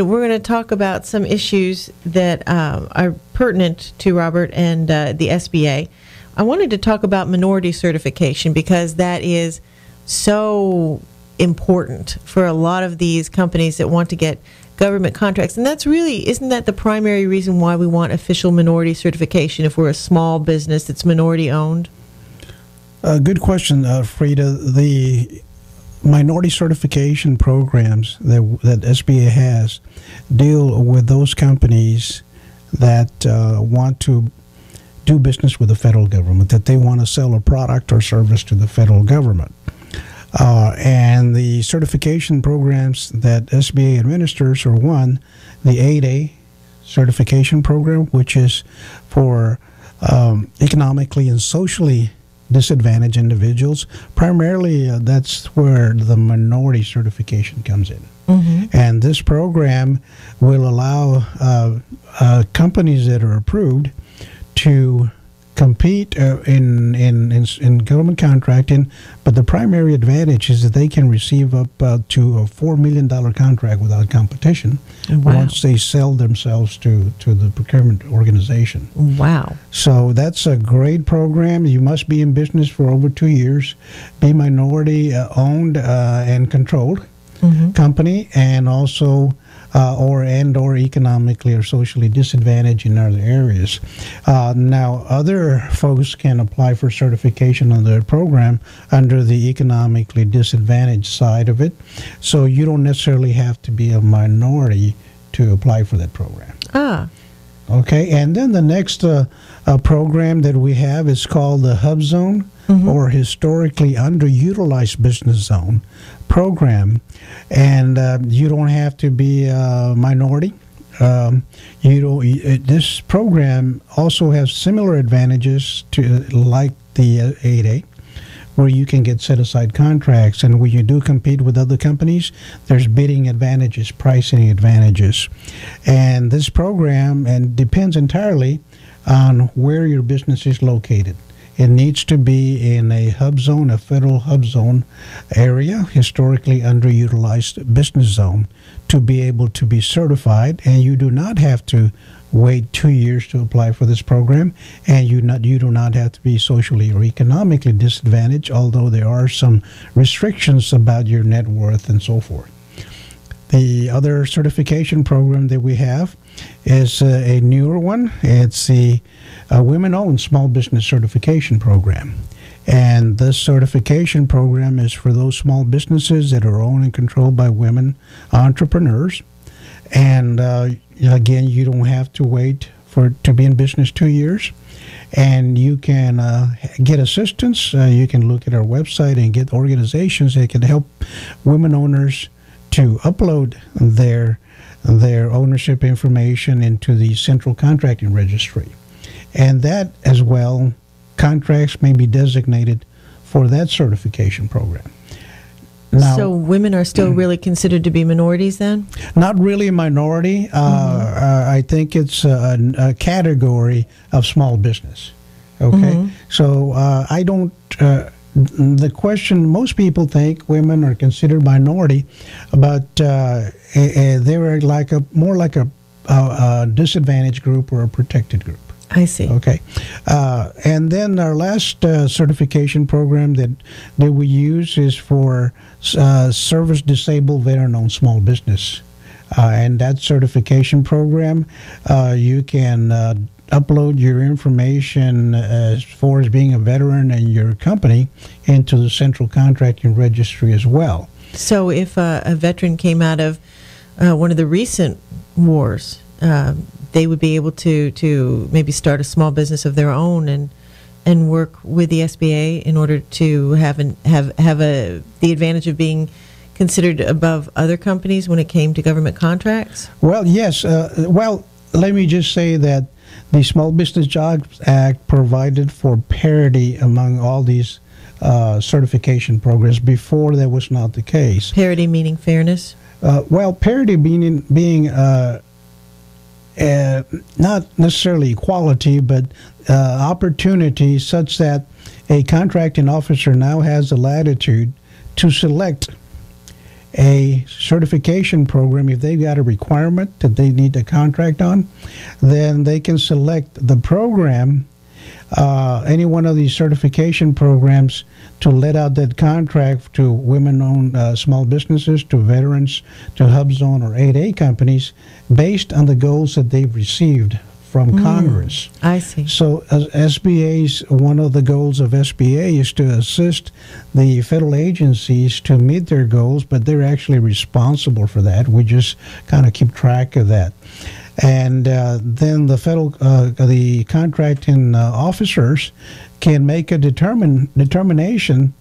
and we're going to talk about some issues that are pertinent to Robert and the SBA. I wanted to talk about minority certification because that is so important for a lot of these companies that want to get government contracts. And that's really, isn't that the primary reason why we want official minority certification if we're a small business that's minority owned? Good question, Frida. The minority certification programs that SBA has deal with those companies that want to do business with the federal government, that they want to sell a product or service to the federal government. And the certification programs that SBA administers are one, the 8A certification program, which is for economically and socially disadvantaged individuals. Primarily, that's where the minority certification comes in. Mm-hmm. And this program will allow companies that are approved to compete in government contracting, but the primary advantage is that they can receive up to a $4 million contract without competition. Wow. Once they sell themselves to the procurement organization. Wow. So that's a great program. You must be in business for over 2 years, be minority owned and controlled company, and also or economically or socially disadvantaged in other areas. Now, other folks can apply for certification on the program under the economically disadvantaged side of it, so you don't necessarily have to be a minority to apply for that program. Okay, and then the next program that we have is called the Hub Zone, or Historically Underutilized Business Zone program, and you don't have to be a minority. This program also has similar advantages to like the 8A, where you can get set-aside contracts, and when you do compete with other companies, there's bidding advantages, pricing advantages. And this program depends entirely on where your business is located. It needs to be in a hub zone, a federal hub zone area, historically underutilized business zone, to be able to be certified. And you do not have to wait 2 years to apply for this program, and you do not have to be socially or economically disadvantaged, although there are some restrictions about your net worth and so forth. The other certification program that we have is a newer one. It's the Women-Owned Small Business Certification Program. And this certification program is for those small businesses that are owned and controlled by women entrepreneurs. And again, you don't have to wait to be in business 2 years. And you can get assistance. You can look at our website and get organizations that can help women owners to upload their ownership information into the Central Contracting Registry. And that as well, contracts may be designated for that certification program. Now, so women are still really considered to be minorities then? Not really a minority. I think it's a category of small business. Okay? So I don't... the question, most people think women are considered minority, but they're more like a disadvantaged group or a protected group. I see. Okay. And then our last certification program that we use is for service disabled veteran-owned small business. And that certification program, you can upload your information as far as being a veteran and your company into the Central Contracting Registry as well. So if a veteran came out of one of the recent wars, they would be able to maybe start a small business of their own and work with the SBA in order to have the advantage of being considered above other companies when it came to government contracts? Well, yes. Let me just say that the Small Business Jobs Act provided for parity among all these certification programs. Before, that was not the case. Parity meaning fairness? Parity being not necessarily equality, but opportunity, such that a contracting officer now has the latitude to select a certification program, if they've got a requirement that they need to contract on, then they can select the program, any one of these certification programs, to let out that contract to women-owned small businesses, to veterans, to HubZone or 8A companies, based on the goals that they've received from Congress. I see. So one of the goals of SBA is to assist the federal agencies to meet their goals, but they're actually responsible for that. We just kind of keep track of that. And then the contracting officers can make a determination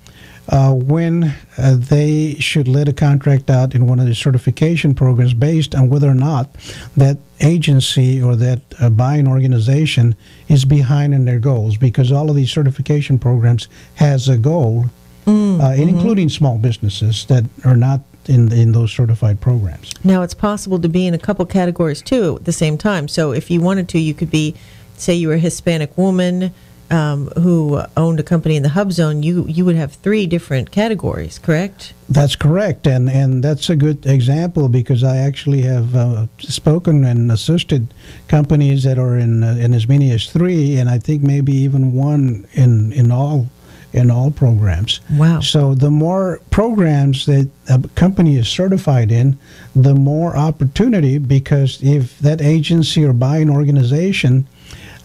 when they should let a contract out in one of the certification programs based on whether or not that agency or that buying organization is behind in their goals, because all of these certification programs has a goal, including small businesses that are not in those certified programs. Now, it's possible to be in a couple categories, too, at the same time. So if you wanted to, you could be, say you were a Hispanic woman who owned a company in the HubZone, you would have 3 different categories, correct? That's correct, and that's a good example, because I actually have spoken and assisted companies that are in as many as 3, and I think maybe even 1 in all programs. Wow. So the more programs that a company is certified in, the more opportunity, because if that agency or buying organization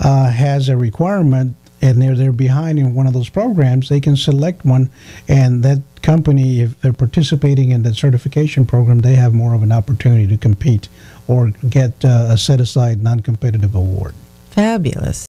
has a requirement and they're behind in one of those programs, they can select one, and that company, if they're participating in that certification program, they have more of an opportunity to compete or get a set-aside non-competitive award. Fabulous.